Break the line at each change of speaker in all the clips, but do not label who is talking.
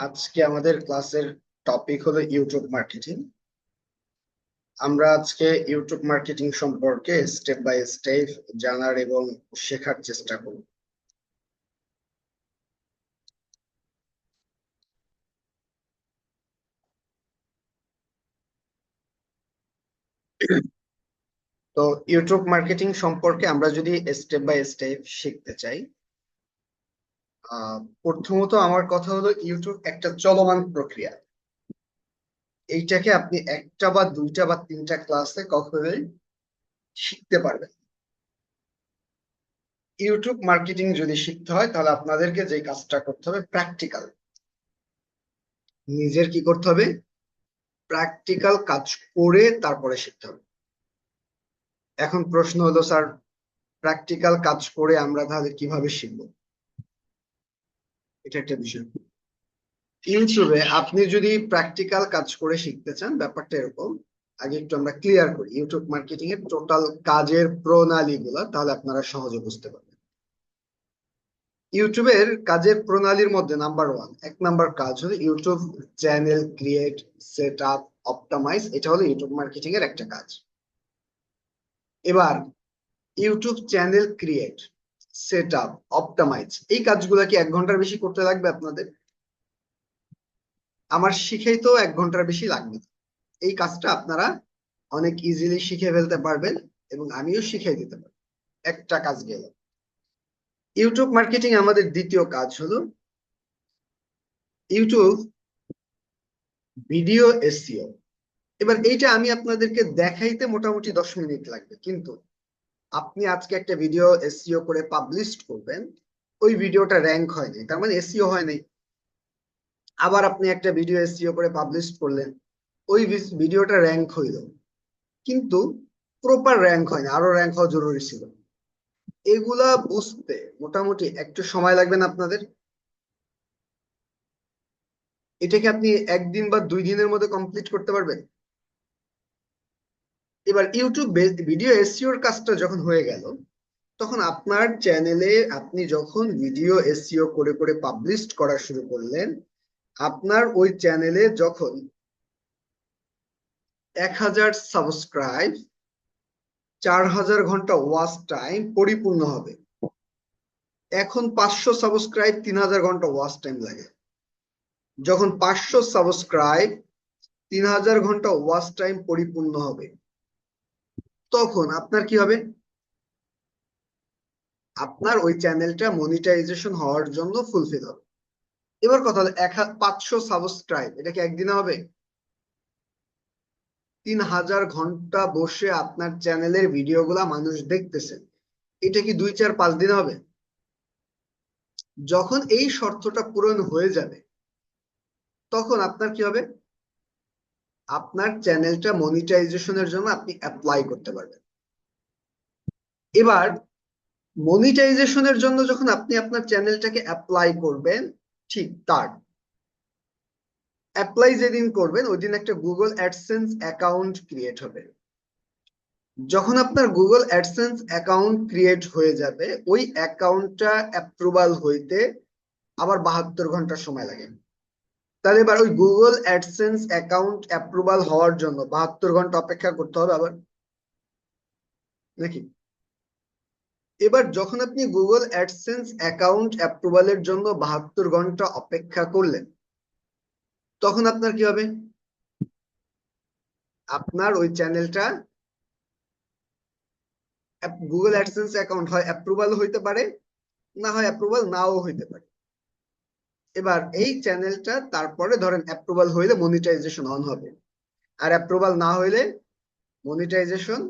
আজকে আমাদের ক্লাসের টপিক হলো ইউটিউব মার্কেটিং। আমরা আজকে ইউটিউব মার্কেটিং সম্পর্কে স্টেপ বাই স্টেপ জানার এবং শেখার চেষ্টা করব। তো ইউটিউব মার্কেটিং সম্পর্কে আমরা যদি স্টেপ বাই স্টেপ শিখতে চাই, প্রথমত আমার কথা হলো ইউটিউব একটা চলমান প্রক্রিয়া। এইটাকে আপনি একটা বা দুইটা বা তিনটা ক্লাসে কখনোই শিখতে পারবেন না। ইউটিউব মার্কেটিং যদি শিখতে হয় তাহলে আপনাদেরকে যে কাজটা করতে হবে প্র্যাকটিক্যাল, নিজের কি করতে হবে, প্র্যাকটিক্যাল কাজ করে তারপরে শিখতে হবে। এখন প্রশ্ন হলো, স্যার প্র্যাকটিক্যাল কাজ করে আমরা তাহলে কিভাবে শিখবো? এটা একটা বিষয়। ইউটিউবে আপনি যদি প্র্যাকটিক্যাল কাজ করে শিখতে চান, ব্যাপারটা এরকম। আগে একটু আমরা ক্লিয়ার করি ইউটিউব মার্কেটিং এর টোটাল কাজের প্রণালী গুলা, তাহলে আপনারা সহজে বুঝতে পারবেন। ইউটিউবের কাজের প্রণালীর মধ্যে নাম্বার ওয়ান, এক নাম্বার কাজ হলো YouTube channel create, set up, optimise. এটা হলো ইউটিউব মার্কেটিং এর একটা কাজ। এবার YouTube channel create, set up, optimise, এই কাজগুলা কি 1 ঘন্টার বেশি করতে লাগবে আপনাদের? আমার শিখেই তো 1 ঘন্টার বেশি লাগবে না। এই কাজটা আপনারা অনেক ইজিলি শিখে ফেলতে পারবেন এবং আমিও শিখিয়ে দিতে পারবো। একটা কাজ গেল। ইউটিউব মার্কেটিং আমাদের দ্বিতীয় কাজ হলো ইউটিউব ভিডিও এসইও। এবার এইটা আমি আপনাদেরকে দেখাইতে মোটামুটি 10 মিনিট লাগবে, কিন্তু আপনি আজকে একটা ভিডিও এসইও করে পাবলিশ করবেন, ওই ভিডিওটা র্যাঙ্ক হয়নি, তার মানে এসইও হয় নাই। আবার আপনি একটা ভিডিও এসইও করে পাবলিশ করলেন, ওই ভিডিওটা র্যাঙ্ক হইল, কিন্তু প্রপার র্যাঙ্ক হয়নি, আরো র্যাঙ্ক হওয়া জরুরি ছিল। এগুলা বুঝতে মোটামুটি একটু সময় লাগবে না আপনাদের? এটাকে আপনি 1 দিন বা 2 দিনের মধ্যে কমপ্লিট করতে পারবেন? এবার ইউটিউব ভিডিও এসইওর কাজটা যখন হয়ে গেল, তখন আপনার চ্যানেলে আপনি যখন ভিডিও এসইও করে করে পাবলিশ করা শুরু করলেন, আপনার ওই চ্যানেলে যখন 1000 সাবস্ক্রাইব, 4000 ঘন্টা ওয়াচ টাইম পরিপূর্ণ হবে। এখন 500 সাবস্ক্রাইব, 3000 ঘন্টা ওয়াচ টাইম লাগে। যখন 500 সাবস্ক্রাইব, 3000 ঘন্টা ওয়াচ টাইম পরিপূর্ণ হবে, তখন আপনার কি হবে? আপনার ওই চ্যানেলটা মনিটাইজেশন হওয়ার জন্য ফুলফিল হবে। এবার কথা হলো 500 সাবস্ক্রাইব, এটা কি একদিনে হবে? 3000 ঘন্টা বসে আপনার চ্যানেলের ভিডিওগুলা মানুষ দেখতেছে, এটা কি 2 4 5 দিনে হবে? যখন এই শর্তটা পূরণ হয়ে যাবে, তখন আপনার কি হবে? আপনার চ্যানেলটা মনিটাইজেশনের জন্য আপনি অ্যাপ্লাই করতে পারবেন। এবার মনিটাইজেশনের জন্য যখন আপনি আপনার চ্যানেলটাকে অ্যাপ্লাই করবেন, ঠিক তার অ্যাপ্লাই যেদিন করবেন ওই দিন একটা গুগল অ্যাডসেন্স অ্যাকাউন্ট ক্রিয়েট হবে। যখন আপনার গুগল অ্যাডসেন্স অ্যাকাউন্ট ক্রিয়েট হয়ে যাবে, ওই অ্যাকাউন্টটা অ্যাপ্রুভাল হইতে আবার 72 ঘন্টা সময় লাগে। তাহলে এবার ওই গুগল অ্যাডসেন্স অ্যাকাউন্ট অ্যাপ্রুভাল হওয়ার জন্য 72 ঘন্টা অপেক্ষা করতে হবে আবার, নাকি? এবার যখন আপনি গুগল অ্যাডসেন্স অ্যাকাউন্ট অ্যাপ্রুভালের জন্য 72 ঘন্টা অপেক্ষা করলেন, তখন আপনার কি হবে? আপনার ওই চ্যানেলটা গুগল অ্যাডসেন্স অ্যাকাউন্ট হয় অ্যাপ্রুভাল হইতে পারে, না হয় অ্যাপ্রুভাল নাও হইতে পারে। এবার এই চ্যানেলটা তারপরে ধরেন অ্যাপ্রুভাল হইলে মনিটাইজেশন অন হবে, আর অ্যাপ্রুভাল না হইলে মনিটাইজেশন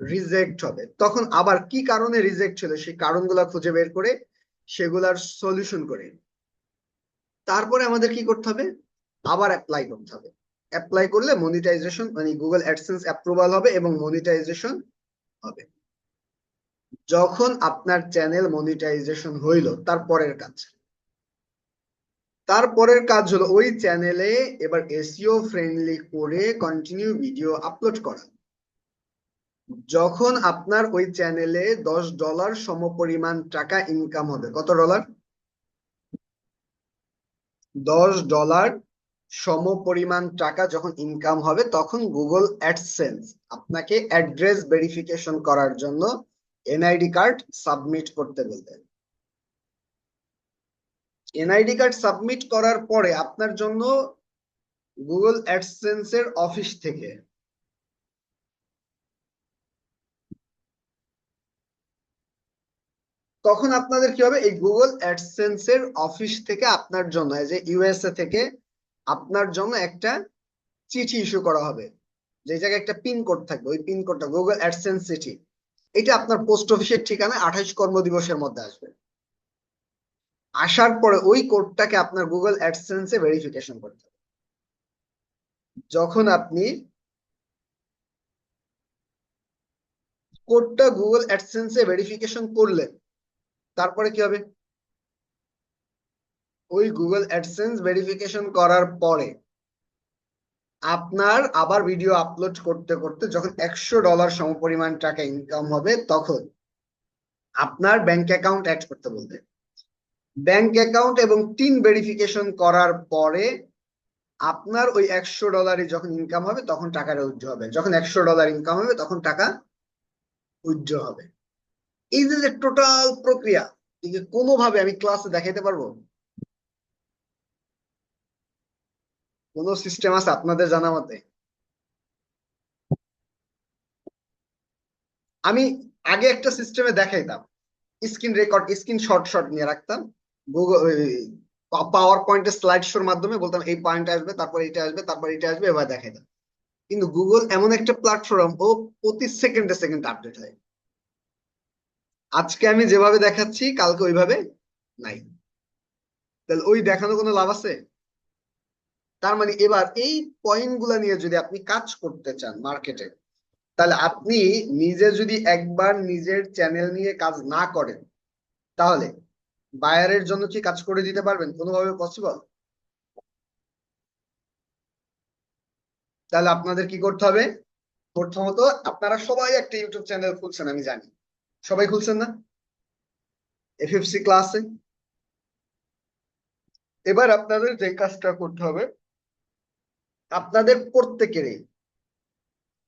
রিজেক্ট হবে। তখন আবার কি কারণে রিজেক্ট হলো সেই কারণগুলো খুঁজে বের করে সেগুলার সলিউশন করে তারপরে আমাদের কি করতে হবে? আবার অ্যাপ্লাই করতে হবে। অ্যাপ্লাই করলে মনিটাইজেশন মানে গুগল অ্যাডসেন্স অ্যাপ্রুভাল হবে এবং মনিটাইজেশন হবে। যখন আপনার চ্যানেল মনিটাইজেশন হইল, তারপরের কাজ হলো ওই চ্যানেলে এবার এসইও ফ্রেন্ডলি করে কন্টিনিউ ভিডিও আপলোড করা। যখন আপনার ওই চ্যানেলে $10 সমপরিমাণ টাকা ইনকাম হবে, কত ডলার? $10 সম পরিমাণ টাকা যখন ইনকাম হবে তখন গুগল অ্যাডসেন্স আপনাকে অ্যাড্রেস ভেরিফিকেশন করার জন্য এনআইডি কার্ড সাবমিট করতে বলবে। এনআইডি কার্ড সাবমিট করার পরে আপনার জন্য গুগল অ্যাডসেন্স এর অফিস থেকে তখন আপনাদের কি হবে, এই গুগল অ্যাডসেন্স এর অফিস থেকে আপনার জন্য যে ইউএসএ থেকে আপনার জন্য একটা চিঠি ইস্যু করা হবে, যে জায়গায় একটা পিন কোড থাকবে, ওই পিন কোডটা গুগল অ্যাডসেন্স চিঠি, এটা আপনার পোস্ট অফিসের ঠিকানায় 28 কর্মদিবসের মধ্যে আসবে। আসার পরে ওই কোডটাকে আপনার গুগল অ্যাডসেন্সে ভেরিফিকেশন করতে হবে। যখন আপনি কোডটা গুগল অ্যাডসেন্সে ভেরিফিকেশন করলেন, তারপরে কি হবে, ওই গুগল অ্যাডসেন্স ভেরিফিকেশন করার পরে আপনার আবার ভিডিও আপলোড করতে করতে যখন $100 সমপরিমাণ টাকা ইনকাম হবে তখন আপনার ব্যাংক অ্যাকাউন্ট অ্যাড করতে বলবে। ব্যাংক অ্যাকাউন্ট এবং টিন ভেরিফিকেশন করার পরে আপনার ওই $100 যখন ইনকাম হবে তখন টাকাটা উইথড্র হবে, যখন $100 ইনকাম হবে তখন টাকা উইথড্র হবে। এই যে টোটাল প্রক্রিয়া, কোনোভাবে আমি ক্লাসে দেখাইতে পারবো? কোন সিস্টেম আছে আপনাদের জানা মতে? আমি আগে একটা সিস্টেমে দেখাইতাম, স্ক্রিন রেকর্ড, স্ক্রিন শট নিয়ে রাখতাম, গুগল পাওয়ার পয়েন্টের স্লাইড শোর মাধ্যমে বলতাম এই পয়েন্ট আসবে, তারপর এটা আসবে, তারপর এটা আসবে, এবার দেখাইতাম। কিন্তু গুগল এমন একটা প্ল্যাটফর্ম, ও প্রতি সেকেন্ডে সেকেন্ড আপডেট হয়। আজকে আমি যেভাবে দেখাচ্ছি কালকে ওইভাবে নাই, তাহলে ওই দেখানো কোনো লাভ আছে? তার মানে এবার এই পয়েন্ট গুলা নিয়ে যদি আপনি কাজ করতে চান মার্কেটে, তাহলে আপনি নিজে যদি একবার নিজের চ্যানেল নিয়ে কাজ না করেন, তাহলে বায়ারের জন্য কি কাজ করে দিতে পারবেন কোনোভাবে পসিবল? তাহলে আপনাদের কি করতে হবে? প্রথমত আপনারা সবাই একটা ইউটিউব চ্যানেল খুলছেন, আমি জানি সবাই খুলছেন না এফএফসি ক্লাসে। এবার আপনাদের যে কাজটা করতে হবে, আপনাদের প্রত্যেকেরই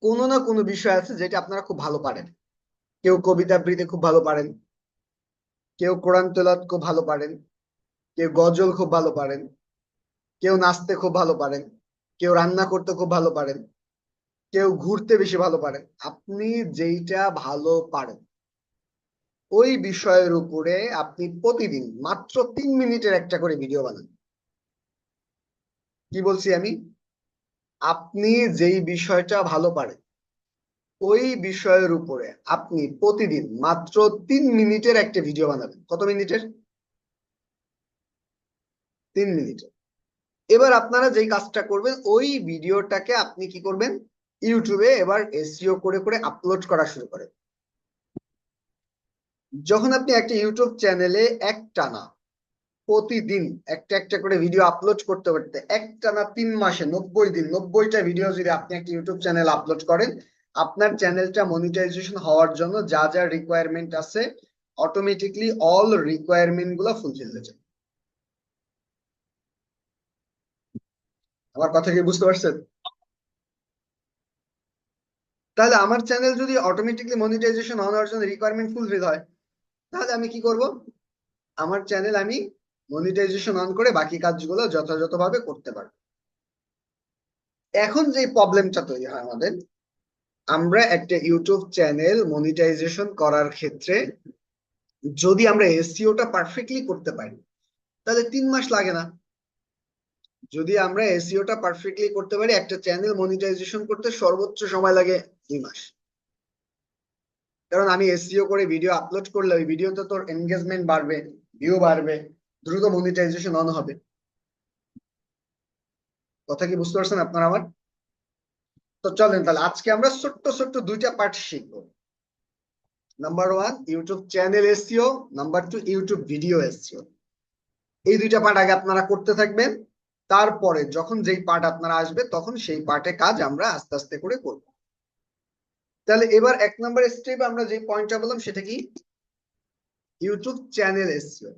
কোনো না কোনো বিষয় আছে যেটা আপনারা খুব ভালো পারেন। কেউ কবিতা আবৃত্তি খুব ভালো পারেন, কেউ কোরআন তেলাওয়াত খুব ভালো পারেন, কেউ গজল খুব ভালো পারেন, কেউ নাচতে খুব ভালো পারেন, কেউ রান্না করতে খুব ভালো পারেন, কেউ ঘুরতে বেশি ভালো পারেন। আপনি যেইটা ভালো পারেন ওই বিষয়ের উপরে আপনি প্রতিদিন মাত্র 3 মিনিটের একটা করে ভিডিও বানান। কি বলছি আমি? আপনি যেই বিষয়টা ভালো পারেন ওই বিষয়ের উপরে আপনি প্রতিদিন মাত্র 3 মিনিটের একটা ভিডিও বানাবেন। কত মিনিটের? 3 মিনিটের। এবার আপনারা যেই কাজটা করবেন, ওই ভিডিওটাকে আপনি কি করবেন, ইউটিউবে এবার এসইও করে করে আপলোড করা শুরু করেন। যখন আপনি একটা ইউটিউব চ্যানেলে একটানা প্রতিদিন একটা একটা করে ভিডিও আপলোড করতে করতে একটানা 3 মাসে 90 দিন 90টা ভিডিও যদি আপনি একটা ইউটিউব চ্যানেল আপলোড করেন, আপনার চ্যানেলটা মনিটাইজেশন হওয়ার জন্য যা যা রিকোয়ারমেন্ট আছে অটোমেটিকলি অল রিকোয়ারমেন্ট গুলো ফুলফিল হয়ে যাবে। আমার কথা কি বুঝতে পারছেন? তাহলে আমার চ্যানেল যদি অটোমেটিকলি মনিটাইজেশন হওয়ার জন্য রিকোয়ারমেন্ট ফুলফিল হয়, তাহলে আমি কি করব, আমার চ্যানেল আমি মনিটাইজেশন অন করে বাকি কাজগুলো যথাযথভাবে করতে পারবো। এখন যে প্রবলেমটা তৈরি হয় আমাদের, আমরা একটা ইউটিউব চ্যানেল মনিটাইজেশন করার ক্ষেত্রে যদি আমরা এসইওটা পারফেক্টলি করতে পারি তাহলে 3 মাস লাগে না। যদি আমরা এসইওটা পারফেক্টলি করতে পারি, একটা চ্যানেল মনিটাইজেশন করতে সর্বোচ্চ সময় লাগে 2 মাস। কারণ আমি এসইও করে ভিডিও আপলোড করলে ওই ভিডিওতে তোর এনগেজমেন্ট বাড়বে, ভিউ বাড়বে, দ্রুত মনিটাইজেশন অন হবে। কথা কি বুঝতে পারছেন আপনারা আমার? তো চলেন তাহলে আজকে আমরা ছোট্ট ছোট্ট 2টা পার্ট শিখবো। Number 1 YouTube channel SEO, number 2 YouTube video SEO. এই 2টা পার্ট আগে আপনারা করতে থাকবেন, তারপরে যখন যেই পার্ট আপনারা আসবে তখন সেই পার্টে কাজ আমরা আস্তে আস্তে করে করব। তাহলে এবার 1 নম্বর স্টেপ আমরা যে পয়েন্টটা বললাম সেটা কি, ইউটিউব চ্যানেল এসইও।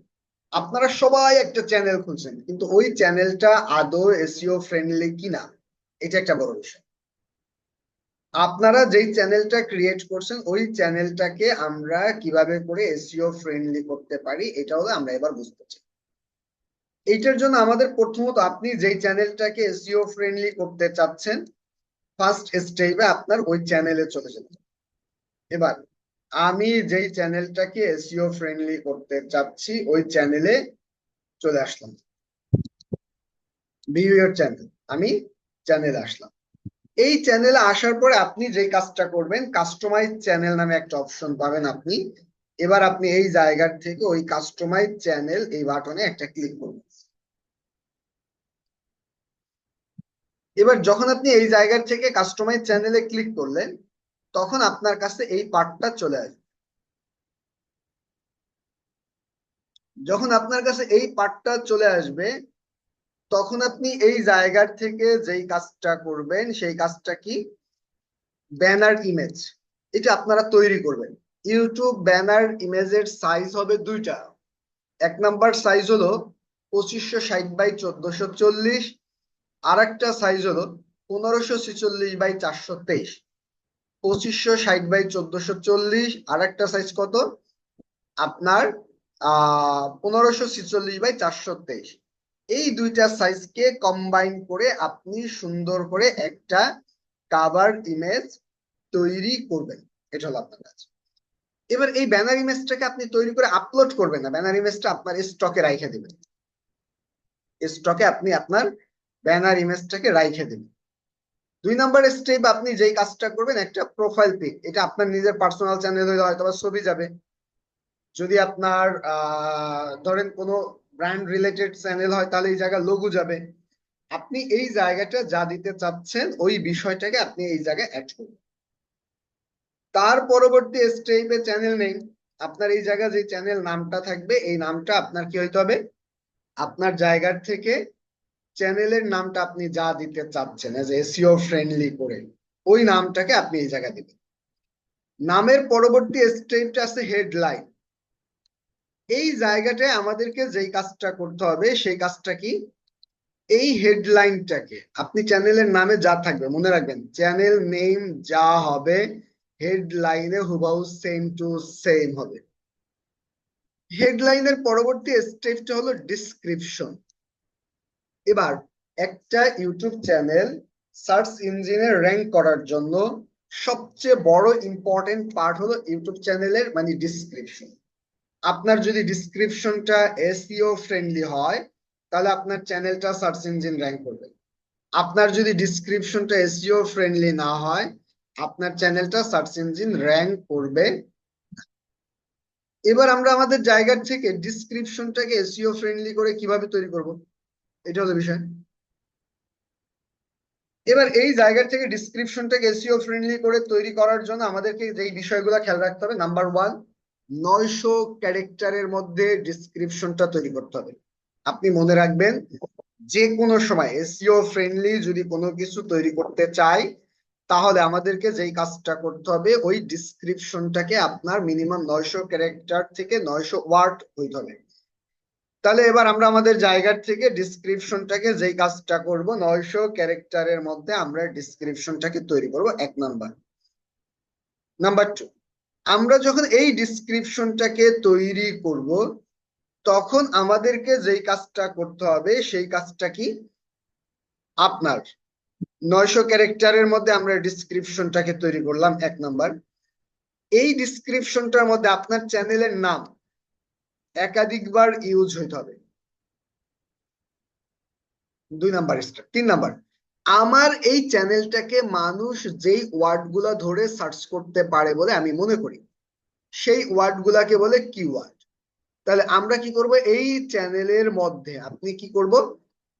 আপনারা সবাই একটা চ্যানেল খুলছেন, কিন্তু ওই চ্যানেলটা আদৌ এসইও ফ্রেন্ডলি কিনা, এটা একটা বড় বিষয়। আপনারা যেই চ্যানেলটা ক্রিয়েট করছেন ওই চ্যানেলটাকে আমরা কিভাবে করে এসইও ফ্রেন্ডলি করতে পারি, এটা হলো আমরা এবার বুঝতে চাই। এইটার জন্য আমাদের প্রথমত আপনি যেই চ্যানেলটাকে এসইও ফ্রেন্ডলি করতে চাচ্ছেন, ফার্স্ট স্টেপে আপনার ওই চ্যানেলে চলে যেতে হবে। এবার আমি যেই চ্যানেলটাকে এসইও ফ্রেন্ডলি করতে চাচ্ছি ওই চ্যানেলে চলে আসলাম। ভিউ ইওর চ্যানেল, আমি চ্যানেলে আসলাম। এই চ্যানেলে আসার পরে আপনি যে কাজটা করবেন, কাস্টমাইজ চ্যানেল নামে একটা অপশন পাবেন আপনি। এবার আপনি এই জায়গার থেকে ওই কাস্টমাইজ চ্যানেল এই বাটনে একটা ক্লিক করবেন। এবার যখন আপনি এই জায়গার থেকে কাস্টমাইজ চ্যানেলে ক্লিক করলেন, তখন আপনার কাছে এই পার্টটা চলে আসবে। যখন আপনার কাছে এই পার্টটা চলে আসবে, তখন আপনি এই জায়গার থেকে যেই কাজটা করবেন সেই কাজটা কি, ব্যানার ইমেজ। এটা আপনারা তৈরি করবেন। ইউটিউব ব্যানার ইমেজের সাইজ হবে দুইটা। এক নাম্বার সাইজ হলো 2560 বাই 1440, আর একটা সাইজ হলো 1546 বাই 423। 2560 বাই 1440, আর একটা সাইজ কত আপনার 1546 বাই 423। এই দুইটা সাইজকে কম্বাইন করে আপনি সুন্দর করে একটা কাভার ইমেজ তৈরি করবেন। এটা হলো আপনার কাজ। এবার এই ব্যানার ইমেজটাকে আপনি তৈরি করে আপলোড করবেন না, ব্যানার ইমেজটা আপনার স্টকে রাইখে দিবেন। স্টকে আপনি আপনার ব্যানার ইমেজটাকে রাইখে দিবেন। 2 নাম্বার স্টেপ, আপনি যেই কাজটা করবেন, একটা প্রোফাইল পিক। এটা আপনার নিজের পার্সোনাল চ্যানেল হলে হয়তো বা ছবি যাবে। যদি আপনার ধরেন কোনো ব্র্যান্ড রিলেটেড চ্যানেল হয় তাহলে এই জায়গায় লোগো যাবে। আপনি এই জায়গাটা যা দিতে চাচ্ছেন ওই বিষয়টাকে আপনি এই জায়গায় অ্যাড করবেন। তার পরবর্তী স্টেপে চ্যানেল নেই, আপনার এই জায়গায় যে চ্যানেল নামটা থাকবে এই নামটা আপনার কি হইতে হবে, আপনার জায়গার থেকে চ্যানেলের নামটা আপনি যা দিতে চাচ্ছেন এজ এসইও ফ্রেন্ডলি করে ওই নামটাকে আপনি এই জায়গায় দিবেন। নামের পরবর্তী স্টেপটা আছে হেডলাইন। এই জায়গাটায় আমাদেরকে যেই কাজটা করতে হবে সেই কাজটা কি, এই হেডলাইনটাকে আপনি চ্যানেলের নামে যা থাকবে মনে রাখবেন, চ্যানেল নেম যা হবে হেডলাইনে হুবহু সেম টু সেম হবে। হেডলাইনের পরবর্তী স্টেপটা হলো ডিসক্রিপশন। এবার একটা ইউটিউব চ্যানেল সার্চ ইঞ্জিনে র্যাঙ্ক করার জন্য সবচেয়ে বড় ইম্পর্টেন্ট পার্ট হলো ইউটিউব চ্যানেলের মানে ডিসক্রিপশন। আপনার যদি ডিসক্রিপশনটা এসইও ফ্রেন্ডলি হয় তাহলে আপনার চ্যানেলটা সার্চ ইঞ্জিন র্যাঙ্ক করবে। আপনার যদি ডিসক্রিপশনটা এসইও ফ্রেন্ডলি না হয় আপনার চ্যানেলটা সার্চ ইঞ্জিন র্যাঙ্ক করবে। এবার আমরা আমাদের জায়গা থেকে ডিসক্রিপশনটাকে এসইও ফ্রেন্ডলি করে কিভাবে তৈরি করব, এটা হলো বিষয়। এবার এই জায়গা থেকে ডিসক্রিপশনটাকে এসইও ফ্রেন্ডলি করে তৈরি করার জন্য আমাদেরকে যেই বিষয়গুলো খেয়াল রাখতে হবে, নাম্বার 1, 900 ক্যারেক্টারের মধ্যে ডিসক্রিপশনটা তৈরি করতে হবে। আপনি মনে রাখবেন, যে কোনো সময় এসইও ফ্রেন্ডলি যদি কোনো কিছু তৈরি করতে চাই তাহলে আমাদেরকে যেই কাজটা করতে হবে ওই ডিসক্রিপশনটাকে আপনার মিনিমাম 900 ক্যারেক্টার থেকে 900 ওয়ার্ড হইতে হবে। তাহলে এবার আমরা আমাদের জায়গার থেকে ডিসক্রিপশনটাকে যেই কাজটা করব 900 ক্যারেক্টারের মধ্যে আমরা ডিসক্রিপশনটাকে তৈরি করব, 1 নাম্বার। নাম্বার 2, আমরা যখন এই ডিসক্রিপশনটাকে তৈরি করব তখন আমাদেরকে যেই কাজটা করতে হবে সেই কাজটা কি, আপনার 900 ক্যারেক্টারের মধ্যে আমরা ডিসক্রিপশনটাকে তৈরি করলাম, 1 নাম্বার। এই ডিসক্রিপশনটার মধ্যে আপনার চ্যানেলের নাম একাধিকবার ইউজ হইতে হবে, 2 নাম্বার স্টেপ। 3 নাম্বার, আমার এই চ্যানেলটাকে মানুষ যেই ওয়ার্ড গুলা ধরে সার্চ করতে পারে বলে আমি মনে করি সেই ওয়ার্ড গুলাকে বলে কিওয়ার্ড। তাহলে আমরা কি করব, এই চ্যানেলের মধ্যে আপনি কি করব,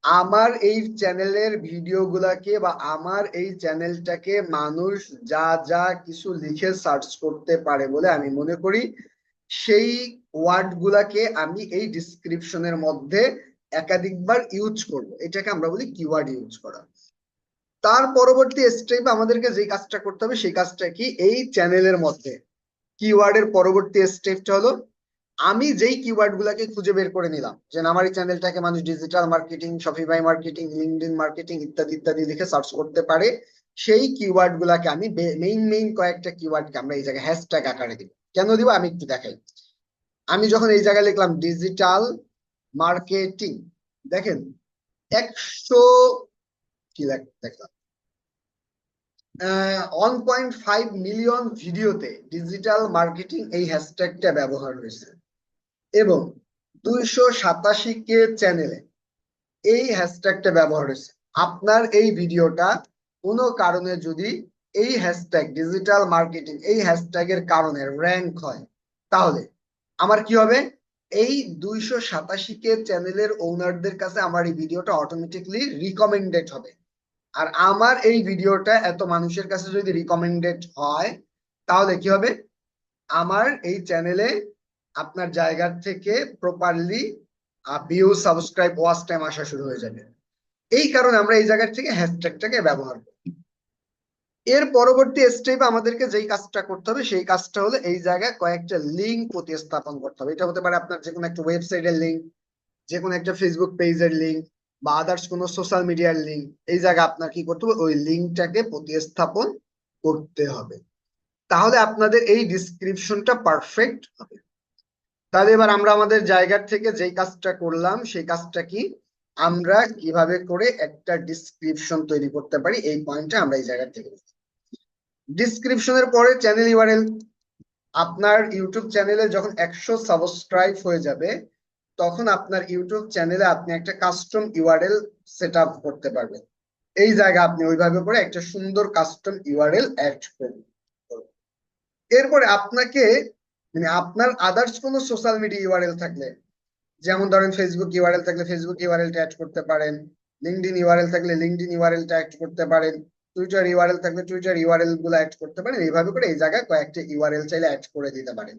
আমার এই চ্যানেলের ভিডিও গুলাকে বা আমার এই চ্যানেলটাকে মানুষ যা যা কিছু লিখে সার্চ করতে পারে বলে আমি মনে করি সেই ওয়ার্ড গুলাকে আমি এই ডিসক্রিপশনের মধ্যে একাধিকবার ইউজ করব, এটাকে আমরা বলি কিওয়ার্ড ইউজ করা। তার পরবর্তী স্টেপ আমাদেরকে যে কাজটা করতে হবে সেই কাজটা কি, এই চ্যানেলের মধ্যে কিওয়ার্ডের পরবর্তী স্টেপটা হলো আমি যেই কিওয়ার্ড গুলাকে খুঁজে বের করে নিলাম, যে আমার এই চ্যানেলটাকে মানুষ digital marketing, Shopify marketing, LinkedIn marketing ইত্যাদি ইত্যাদি লিখে সার্চ করতে পারে, সেই কিওয়ার্ড গুলাকে আমি মেইন কয়েকটা কিওয়ার্ডকে আমরা এই জায়গায় হ্যাশট্যাগ আকারে দিব। কেন দিব আমি একটু দেখাই। আমি যখন এই জায়গায় লিখলাম ডিজিটাল মার্কেটিং, দেখেন 100 কি দেখলাম 1.5 মিলিয়ন ভিডিওতে ডিজিটাল মার্কেটিং এই হ্যাশট্যাগটা ব্যবহার হয়েছে, এবং 287 চ্যানেলে এই হ্যাশট্যাগটা ব্যবহার হয়েছে। আপনার এই ভিডিওটা কোনো কারণে যদি এই হ্যাশট্যাগ ডিজিটাল মার্কেটিং এই হ্যাশট্যাগের কারণে র্যাঙ্ক হয়, তাহলে আমার কি হবে, এই 287 চ্যানেলের ওনারদের কাছে আমার এই ভিডিওটা অটোমেটিকলি রিকমেন্ডেড হবে। আর আমার এই ভিডিওটা এত মানুষের কাছে যদি রিকমেন্ডেড হয়, তাহলে কি হবে, আমার এই চ্যানেলে আপনার জায়গার থেকে properly view, subscribe, watch time আসা শুরু হয়ে যাবে। এই কারণে আমরা এই জায়গার থেকে হ্যাশট্যাগটাকে ব্যবহার করি। এর পরবর্তী স্টেপে আমাদেরকে যেই কাজটা করতে হবে, সেই কাজটা হলো এই জায়গায় কয়েকটা লিঙ্ক প্রতিস্থাপন করতে হবে। এটা হতে পারে আপনার যে কোনো একটা ওয়েবসাইটের লিঙ্ক, যে কোনো একটা ফেসবুক পেজের লিঙ্ক, বা আদার্স কোনো সোশ্যাল মিডিয়ার লিঙ্ক। এই জায়গায় আপনার কি করতে হবে, ওই লিঙ্কটাকে প্রতিস্থাপন করতে হবে। তাহলে আপনাদের এই ডিসক্রিপশনটা পারফেক্ট হবে। তাহলে এবার আমরা আমাদের জায়গার থেকে যেই কাজটা করলাম, সেই কাজটা কি, আমরা কিভাবে করে একটা ডিসক্রিপশন তৈরি করতে পারি, এই পয়েন্টটা আমরা এই জায়গা থেকে। ডিসক্রিপশনের পরে চ্যানেল ইউআরএল। আপনার ইউটিউব চ্যানেলে যখন 100 সাবস্ক্রাইব হয়ে যাবে, তখন আপনার ইউটিউব চ্যানেলে আপনি একটা কাস্টম ইউআরএল সেট আপ করতে পারবেন। এই জায়গায় আপনি ওইভাবে করে একটা সুন্দর কাস্টম ইউআরএল অ্যাড করবেন। এরপরে আপনাকে মানে আপনার আদার্স কোনো সোশ্যাল মিডিয়া ইউআরএল থাকলে, যেমন ধরেন ফেসবুক ইউআরএল থাকলে ফেসবুক ইউআরএলটা অ্যাড করতে পারেন, লিঙ্কডইন ইউআরএল থাকলে লিঙ্কডইন ইউআরএলটা অ্যাড করতে পারেন, টুইটার ইউআরএল থাকলে টুইটার ইউআরএল গুলো অ্যাড করতে পারেন। এইভাবে করে এই জায়গায় কয়েকটা ইউআরএল চাইলে অ্যাড করে দিতে পারেন।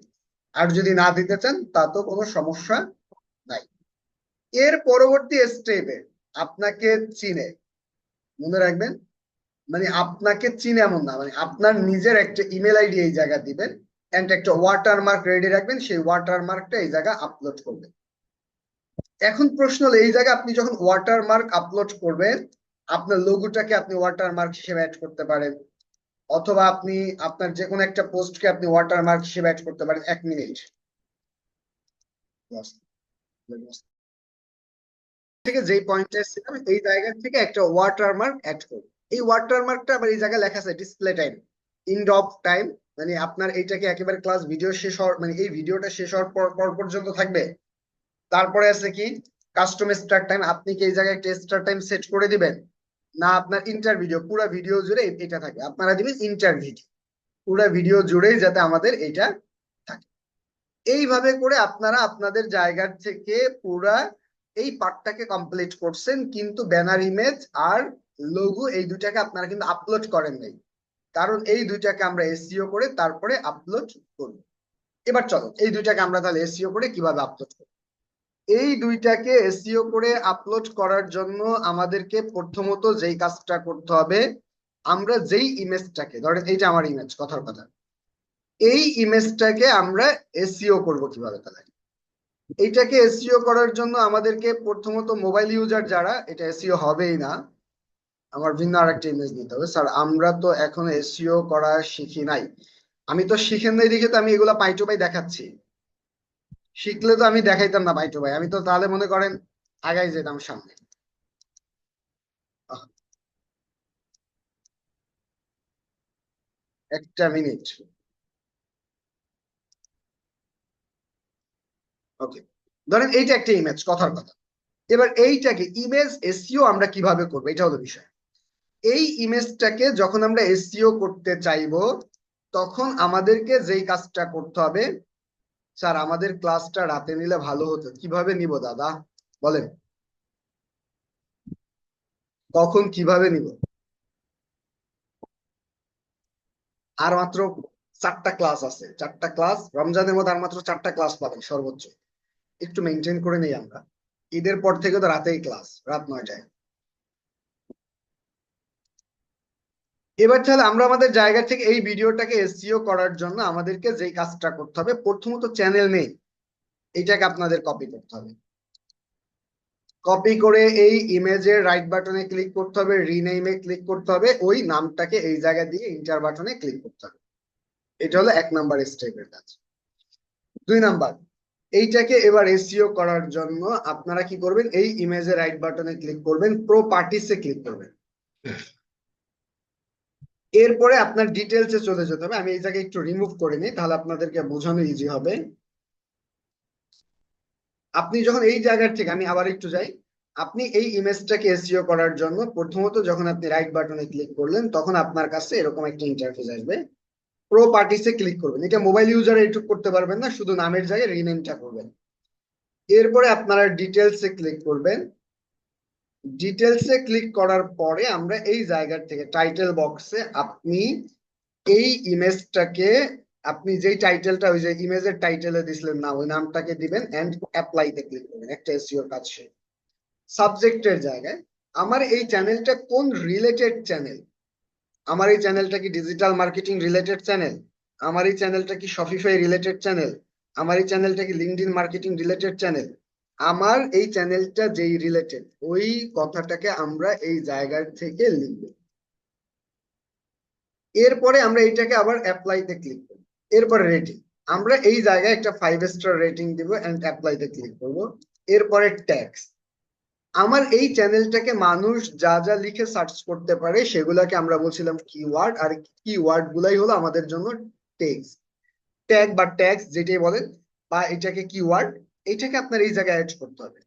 আর যদি না দিতে চান তা তো কোনো সমস্যা নাই। এর পরবর্তী স্টেপে আপনাকে চিনে, মনে রাখবেন, মানে আপনাকে চিনে এমন না, মানে আপনার নিজের একটা ইমেল আইডি এই জায়গা দিবেন, এন্ড একটা ওয়াটারমার্ক রেডি রাখবেন, সেই ওয়াটারমার্কটা এই জায়গা আপলোড করবেন। এখন প্রশ্ন হলো, এই জায়গায় আপনি যখন ওয়াটারমার্ক আপলোড করবেন, আপনার লোগোটাকে আপনি ওয়াটারমার্ক হিসেবে অ্যাড করতে পারেন, অথবা আপনি আপনার যে কোনো একটা পোস্টকে আপনি ওয়াটারমার্ক হিসেবে অ্যাড করতে পারেন। 1 মিনিট থেকে যেই পয়েন্টে ছিলাম, এই জায়গা থেকে একটা ওয়াটারমার্ক অ্যাড করব। এই ওয়াটারমার্কটা আবার এই জায়গায় লেখা আছে display time, end of time, মানে আপনার এইটাকে একেবারে ক্লাস ভিডিও শেষ হওয়ার, মানে এই ভিডিওটা শেষ হওয়ার পর পর্যন্ত থাকবে। তারপরে আছে কি কাস্টম স্টার্ট টাইম, আপনি কি এই জায়গায় একটা স্টার্ট টাইম সেট করে দিবেন, না আপনার ইন্টার ভিডিও পুরো ভিডিও জুড়ে এটা থাকে, আপনারা দিবেন ইন্টার ভিডিও, পুরো ভিডিও জুড়েই যাতে আমাদের এটা থাকে। এইভাবে করে আপনারা আপনাদের জায়গার থেকে পুরা এই পার্টটাকে কমপ্লিট করছেন, কিন্তু ব্যানার ইমেজ আর লোগো এই দুটাকে আপনারা কিন্তু আপলোড করেন নাই, কারণ এই দুইটাকে আমরা এসইও করে তারপরে আপলোড করব। এবার চলো এই দুইটাকে আমরা তাহলে এসইও করে কিভাবে আপলোড করব। এই দুইটাকে এসইও করে আপলোড করার জন্য আমাদেরকে প্রথমত যেই কাজটা করতে হবে, আমরা যেই ইমেজটাকে, ধরেন এইটা আমার ইমেজ, কথার কথা, এই ইমেজটাকে আমরা এসইও করব কিভাবে, তাহলে এইটাকে এসইও করার জন্য আমাদেরকে প্রথমত মোবাইল ইউজার যারা, এটা এসইও হবেই না, আমার ভিন্ন আরেকটা ইমেজ নিতে হবে। স্যার আমরা তো এখন এসইও করা শিখি নাই। আমি তো শিখেন নাই দেখে তো আমি এগুলা পাই টু পাই দেখাচ্ছি, শিখলে তো আমি দেখাইতাম না পাই টু পাই, আমি তো তাহলে মনে করেন আগাই যেতাম সামনে। একটা মিনিট, ওকে। ধরেন এইটা একটা ইমেজ, কথার কথা। এবার এইটাকে ইমেজ এসইও আমরা কিভাবে করবো, এটা হলো বিষয়। এই ইমেজটাকে যখন আমরা এসইও করতে চাইবো, তখন আমাদেরকে যেই কাজটা করতে হবে, স্যার আমাদের ক্লাসটা রাতে নিলে ভালো হতো, কিভাবে নিব দাদা বলেন, কখন কিভাবে নিব? আর মাত্র 4টা ক্লাস আছে, 4টা ক্লাস রমজানের মধ্যে, আর মাত্র 4টা ক্লাস পাবেন সর্বোচ্চ। একটু মেনটেন করে নেই আমরা, ঈদের পর থেকে তো রাতেই ক্লাস, রাত 9টায়। এবার তাহলে আমরা আমাদের জায়গা থেকে এই ভিডিওটাকে এসইও করার জন্য আমাদেরকে যেই কাজটা করতে হবে, প্রথমত চ্যানেল নেই, এইটাকে আপনাদের কপি করতে হবে। কপি করে এই ইমেজের রাইট বাটনে ক্লিক করতে হবে, রিনেমে ক্লিক করতে হবে, ওই নামটাকে এই জায়গায় দিয়ে ইন্টার বাটনে ক্লিক করতে হবে। এটা হলো 1 নাম্বার স্টেপের কাজ। 2 নাম্বার, এইটাকে এবার এসইও করার জন্য আপনারা কি করবেন, এই ইমেজের রাইট বাটনে ক্লিক করবেন, প্রপার্টিসে ক্লিক করবেন। এরপরে আপনার ডিটেলসে চলে যেতে হবে। আমি এই জায়গায় একটু রিমুভ করে নিই, তাহলে আপনাদেরকে বোঝানো ইজি হবে। আপনি যখন এই জায়গার থেকে, আমি আবার একটু যাই, আপনি এই ইমেজটাকে এসইও করার জন্য প্রথমত যখন আপনি রাইট বাটনে ক্লিক করলেন তখন আপনার কাছে এরকম একটা ইন্টারফেস আসবে। প্রপার্টিসে ক্লিক করবেন। এটা মোবাইল ইউজার এটুক করতে পারবেন না, শুধু নামের জায়গায় রিনেমটা করবেন। এরপরে আপনারা ডিটেলসে ক্লিক করবেন। ডিটেলসে ক্লিক করার পরে আমরা এই জায়গার থেকে টাইটেল বক্সে আপনি এই ইমেজটাকে, আপনি যেই টাইটেলটা ওই যে ইমেজের টাইটেলে দিছিলেন না, ওই নামটাকে দিবেন এন্ড অ্যাপ্লাইতে ক্লিক করবেন। একটা এসইওর কাজ শেষ। সাবজেক্টের জায়গায় আমার এই চ্যানেলটা কোন রিলেটেড চ্যানেল, আমার এই চ্যানেলটা কি ডিজিটাল মার্কেটিং রিলেটেড চ্যানেল, আমার এই চ্যানেলটা কি শপিফাই রিলেটেড চ্যানেল, আমার এই চ্যানেলটা কি লিঙ্কডইন মার্কেটিং রিলেটেড চ্যানেল, আমার এই চ্যানেলটা যেই রিলেটেড ওই কথাটাকে আমরা এই জায়গার থেকে লিখব। এরপরে আমরা এইটাকে আবার অ্যাপ্লাইতে ক্লিক করব। এরপরে রেটিং, আমরা এই জায়গায় একটা 5 স্টার রেটিং দিব এন্ড অ্যাপ্লাইতে ক্লিক করব। এরপরে ট্যাক্স, আমার এই চ্যানেলটাকে মানুষ যা যা লিখে সার্চ করতে পারে সেগুলাকে আমরা বলছিলাম কিওয়ার্ড, আর কিওয়ার্ড গুলাই হলো আমাদের জন্য টেক্স, ট্যাগ বা ট্যাক্স যেটাই বলেন, বা এটাকে কিওয়ার্ড, এটাকে আপনার এই জায়গায় অ্যাড করতে হবে।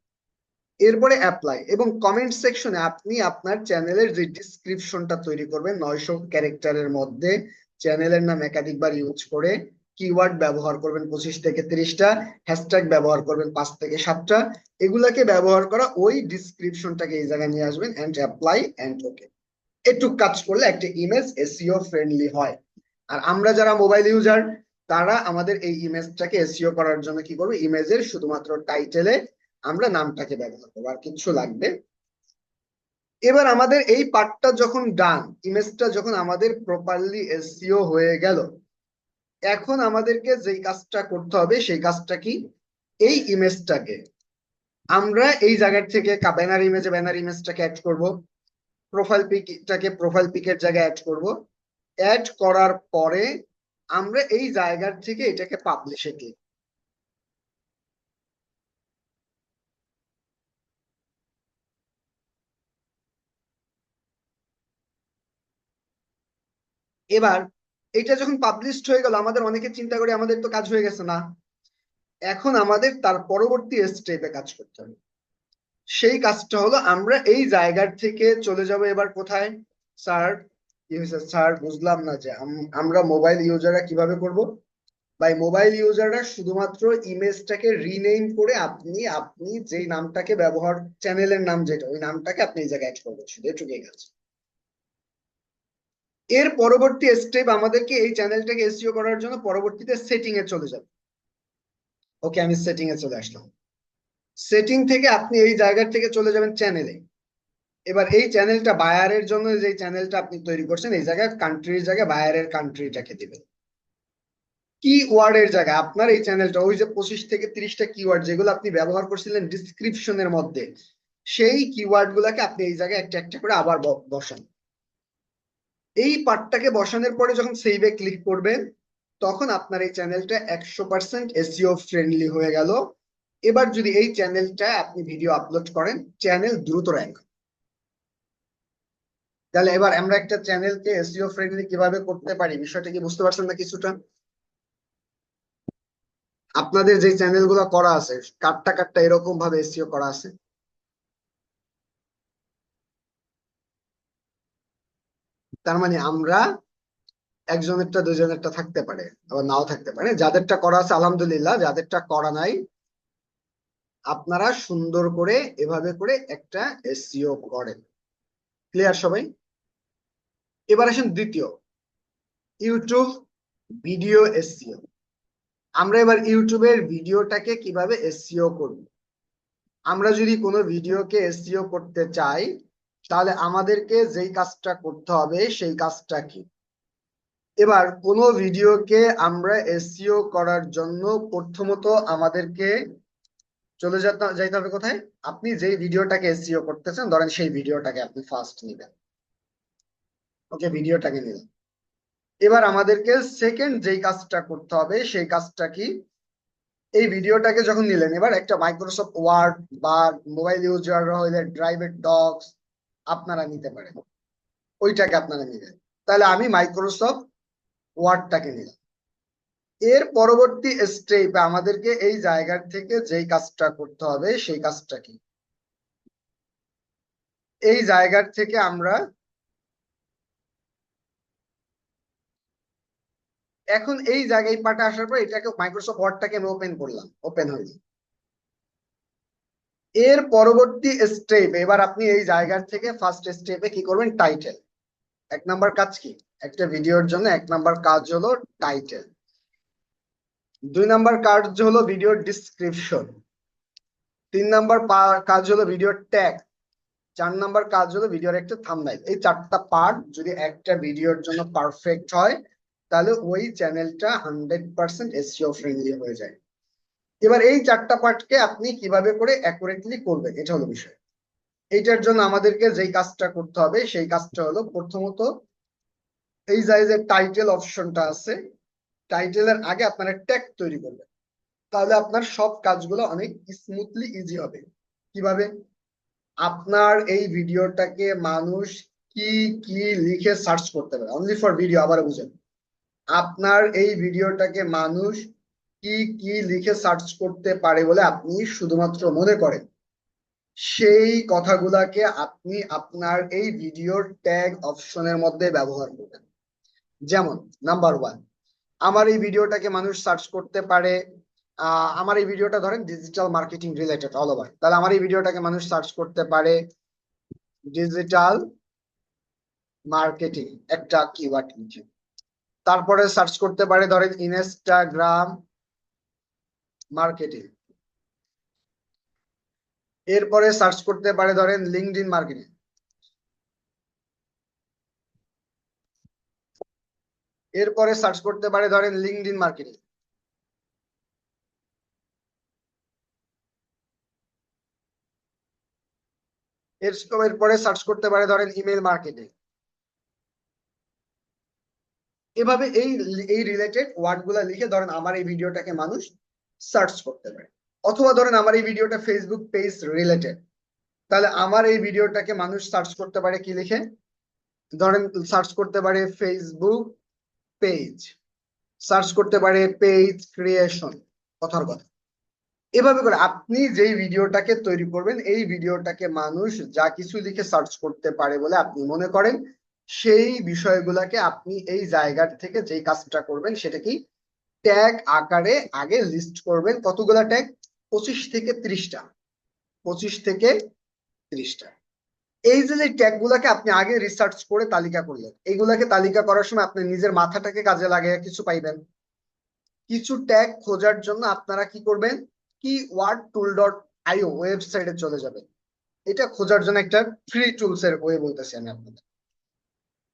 এরপরে অ্যাপ্লাই এবং কমেন্ট সেকশনে আপনি আপনার চ্যানেলের যে ডিসক্রিপশনটা তৈরি করবেন 900 ক্যারেক্টারের মধ্যে, চ্যানেলের নাম একাধিকবার ইউজ করে, কিওয়ার্ড ব্যবহার করবেন 25 থেকে 30টা, হ্যাশট্যাগ ব্যবহার করবেন 5 থেকে 7টা, এগুলাকে ব্যবহার করা ওই ডিসক্রিপশনটাকে এই জায়গায় নিয়ে আসবেন এন্ড অ্যাপ্লাই এন্ড ওকে। একটু কাজ করলে একটা ইমেজ এসইও ফ্রেন্ডলি হয়। আর আমরা যারা মোবাইল ইউজার তারা আমাদের এই ইমেজটাকে এসইও করার জন্য কি করবো, ইমেজের শুধুমাত্র টাইটেলে আমরা নামটাকে ব্যবহার করবো, আর কিছু লাগবে। এবার আমাদের এই পার্টটা যখন ডান, ইমেজটা যখন আমাদের প্রপারলি এসইও হয়ে গেল, এখন আমাদেরকে যেই কাজটা করতে হবে সেই কাজটা কি, এই ইমেজটাকে আমরা এই জায়গার থেকে ব্যানার ইমেজে ব্যানার ইমেজটাকে অ্যাড করব, প্রোফাইল পিকটাকে প্রোফাইল পিকের জায়গায় অ্যাড করব। অ্যাড করার পরে আমরা এই জায়গার থেকে এটাকে পাবলিশে ক্লিক, এবার এটা যখন পাবলিশড হয়ে গেল আমাদের অনেকে চিন্তা করে আমাদের তো কাজ হয়ে গেছে না, এখন আমাদের তার পরবর্তী স্টেপে কাজ করতে হবে। সেই কাজটা হলো আমরা এই জায়গার থেকে চলে যাব এবার কোথায়, স্যার কি হয়েছে স্যার বুঝলাম না যে আমরা মোবাইল ইউজাররা কিভাবে করব। ভাই মোবাইল ইউজাররা শুধুমাত্র ইমেজটাকে রিনেম করে আপনি আপনি যেই নামটাকে ব্যবহার, চ্যানেলের নাম যেটা ওই নামটাকে আপনি এই জায়গায় অ্যাড করবেন, শুধু এটুকুই কাজ। এর পরবর্তী স্টেপ আমাদেরকে এই চ্যানেলটাকে এসইও করার জন্য পরবর্তীতে সেটিং এ চলে যাবে। ওকে, আমি সেটিং এ চলে আসলাম। সেটিং থেকে আপনি এই জায়গার থেকে চলে যাবেন চ্যানেলে। এবার এই চ্যানেলটা বায়ারের জন্য, যে চ্যানেলটা আপনি তৈরি করছেন এই জায়গায় কান্ট্রির জায়গায় বায়ারের কান্ট্রিটাকে দিবেন। কিওয়ার্ডের জায়গায় আপনার এই চ্যানেলটা ওই যে 25 থেকে 30টা কিওয়ার্ড যেগুলো আপনি ব্যবহার করছিলেন ডিসক্রিপশনের মধ্যে, সেই কিওয়ার্ড গুলাকে আপনি এই জায়গায় একটা একটা করে আবার বসান। এই পার্টটাকে বসানোর পরে যখন সেভে ক্লিক করবেন তখন আপনার এই চ্যানেলটা 100% এসইও ফ্রেন্ডলি হয়ে গেল। এবার যদি এই চ্যানেলটা আপনি ভিডিও আপলোড করেন চ্যানেল দ্রুত র্যাঙ্ক। তাহলে এবার আমরা একটা চ্যানেলকে এসইও ফ্রেন্ডলি কিভাবে করতে পারি বিষয়টা কি বুঝতে পারছেন না কিছুটা? আপনাদের যে চ্যানেলগুলো করা আছে কাটটা কাটটা এরকম ভাবে এসইও করা আছে? তার মানে আমরা একজনেরটা দুজনেরটা থাকতে পারে, আবার নাও থাকতে পারে। যাদেরটা করা আছে আলহামদুলিল্লাহ, যাদেরটা করা নাই আপনারা সুন্দর করে এভাবে করে একটা এসইও করেন। ক্লিয়ার সবাই? এবার আসেন দ্বিতীয়, ইউটিউব ভিডিও এসইও। আমরা এবার ইউটিউবের ভিডিওটাকে কিভাবে এসইও করব। আমরা যদি কোনো ভিডিওকে এসইও করতে চাই তাহলে আমাদেরকে যেই কাজটা করতে হবে সেই কাজটা কি, এবার কোনো ভিডিওকে আমরা এসইও করার জন্য প্রথমত আমাদেরকে যাইতে হবে কোথায়? আপনি যেই ভিডিওটাকে এসইও করতেছেন, ধরেন সেই ভিডিওটাকে আপনি ফার্স্ট নিবেন। ওকে, ভিডিওটাকে নিলেন। এবার আমাদেরকে সেকেন্ড যেই কাজটা করতে হবে সেই কাজটা কি? এই ভিডিওটাকে যখন নিলেন, এবার একটা মাইক্রোসফট ওয়ার্ড বা মোবাইল ইউজাররা হইলে ড্রাইভের ডক্স আপনারা নিতে পারেন, ওইটাকে আপনারা নিবেন। তাহলে আমি মাইক্রোসফট ওয়ার্ডটাকে নিলাম। এর পরবর্তী স্টেপে আমাদেরকে এই জায়গার থেকে যেই কাজটা করতে হবে সেই কাজটা কি? এই জায়গার থেকে আমরা এখন এই জায়গায় পার্টে আসার পর এটাকে মাইক্রোসফট ওয়ার্ডটাকে আমি ওপেন করলাম, ওপেন হয়ে গেল। এর পরবর্তী স্টেপ, এবার আপনি এই জায়গার থেকে ফার্স্ট স্টেপে কি করবেন? টাইটেল। এক নাম্বার কাজ কি? একটা ভিডিওর জন্য এক নাম্বার কাজ হলো টাইটেল। দুই নাম্বার কাজ হলো ভিডিওর ডিসক্রিপশন। তিন নাম্বার কাজ হলো ভিডিওর ট্যাগ। চার নাম্বার কাজ হলো ভিডিওর একটা থাম্বনেল। এই চারটা পার্ট যদি একটা ভিডিওর জন্য পারফেক্ট হয়, তাহলে ওই চ্যানেলটা 100% এসইও ফ্রেন্ডলি হয়ে যায়। এবার এই চারটা পার্টকে আপনি কিভাবে করে অ্যাকুরেটলি করবেন, এটা হলো বিষয়। এইটার জন্য আমাদেরকে যেই কাজটা করতে হবে সেই কাজটা হলো প্রথমত এই যে টাইটেল অপশনটা আছে, টাইটেলের আগে আপনারা ট্যাগ তৈরি করবেন। তাহলে আপনার সব কাজগুলো অনেক স্মুথলি ইজি হবে। কিভাবে? আপনার এই ভিডিওটাকে মানুষ কি কি লিখে সার্চ করতে পারে, অনলি ফর ভিডিও, আবার বুঝেন। আপনার এই ভিডিওটাকে মানুষ কি কি লিখে সার্চ করতে পারে বলে আপনি শুধুমাত্র মনে করেন, সেই কথাগুলাকে আপনি আপনার এই ভিডিওর ট্যাগ অপশনের মধ্যে ব্যবহার করবেন। যেমন নাম্বার ওয়ান, আমার এই ভিডিওটাকে মানুষ সার্চ করতে পারে, আমার এই ভিডিওটা ধরেন digital marketing related all over, তাহলে আমার এই ভিডিওটাকে মানুষ সার্চ করতে পারে ডিজিটাল মার্কেটিং একটা কিওয়ার্ড নিচে। তারপরে সার্চ করতে পারে ধরেন ইনস্টাগ্রাম মার্কেটিং। এরপরে সার্চ করতে পারে ধরেন লিঙ্কডইন মার্কেটিং। এরপরে সার্চ করতে পারে ধরেন লিঙ্কডইন মার্কেটিং। এরপরে সার্চ করতে পারে ধরেন ইমেল মার্কেটিং। এভাবে এই এই রিলেটেড ওয়ার্ড গুলা লিখে ধরেন আমার এই ভিডিওটাকে মানুষ সার্চ করতে পারে। অথবা ধরেন আমার এই ভিডিওটা ফেসবুক পেজ রিলেটেড, তাহলে আমার এই ভিডিওটাকে মানুষ সার্চ করতে পারে কি লিখে? ধরেন সার্চ করতে পারে ফেসবুক পেজ, সার্চ করতে পারে পেজ ক্রিয়েশন, কথার কথা। এভাবে করে আপনি যেই ভিডিওটাকে তৈরি করবেন, এই ভিডিওটাকে মানুষ যা কিছু লিখে সার্চ করতে পারে বলে আপনি মনে করেন, সেই বিষয়গুলোকে আপনি এই জায়গার থেকে যেই কাজটা করবেন সেটা কি? ট্যাগ আকারে আগে লিস্ট করবেন। কতগুলা ট্যাগ? 25 থেকে 30টা। 25 থেকে 30টা। এই যে ট্যাগ গুলাকে আপনি আগে রিসার্চ করে তালিকা করলেন, এইগুলাকে তালিকা করার সময় আপনি নিজের মাথাটাকে কাজে লাগিয়ে কিছু পাইবেন। কিছু ট্যাগ খোঁজার জন্য আপনারা কি করবেন? keywordtool.io ওয়েবসাইটে চলে যাবেন। এটা খোঁজার জন্য একটা ফ্রি টুলস এর ওয়ে বলতেছি আমি আপনাদের।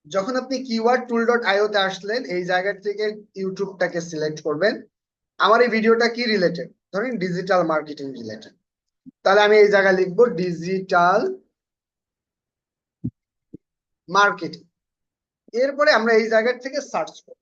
যখন আপনি keywordtool.io তে আসলেন, এই জায়গা থেকে ইউটিউবটাকে সিলেক্ট করবেন। আমার এই ভিডিওটা কি রিলেটেড? ধরেন ডিজিটাল মার্কেটিং রিলেটেড, তাহলে আমি এই জায়গায় লিখবো ডিজিটাল মার্কেটিং। এরপরে আমরা এই জায়গা থেকে সার্চ করব।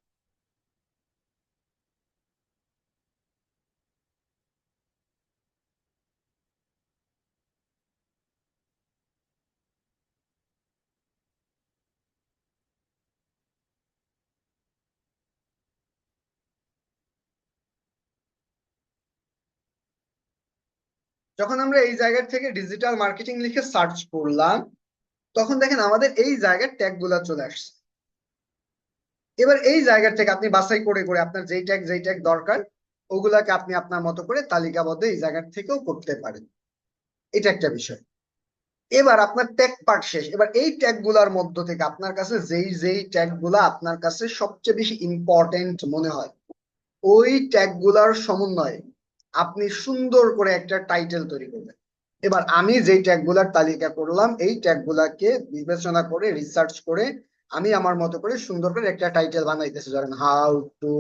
যখন আমরা এই জায়গা থেকে ডিজিটাল মার্কেটিং লিখে সার্চ করলাম, তখন দেখেন আমাদের এই জায়গার ট্যাগ গুলা চলে আসছে। এবার এই জায়গা থেকে আপনি বাছাই করে করে আপনার যেই ট্যাগ দরকার ওগুলাকে আপনি আপনার মতো করে তালিকাবদ্ধ এই জায়গা থেকেও করতে পারেন। এটা একটা বিষয়। এবার আপনার ট্যাগ পার্ট শেষ। এবার এই ট্যাগ গুলার মধ্য থেকে আপনার কাছে যেই ট্যাগ গুলা আপনার কাছে সবচেয়ে বেশি ইম্পর্টেন্ট মনে হয়, ওই ট্যাগ গুলার সমন্বয়ে আপনি সুন্দর করে একটা টাইটেল তৈরি করবেন। এবার আমি যেই ট্যাগ গুলার তালিকা করলাম, এই ট্যাগ গুলাকে বিবেচনা করে রিসার্চ করে আমি আমার মতো করে সুন্দর করে একটা টাইটেল বানাইতেছি, ধরেন how to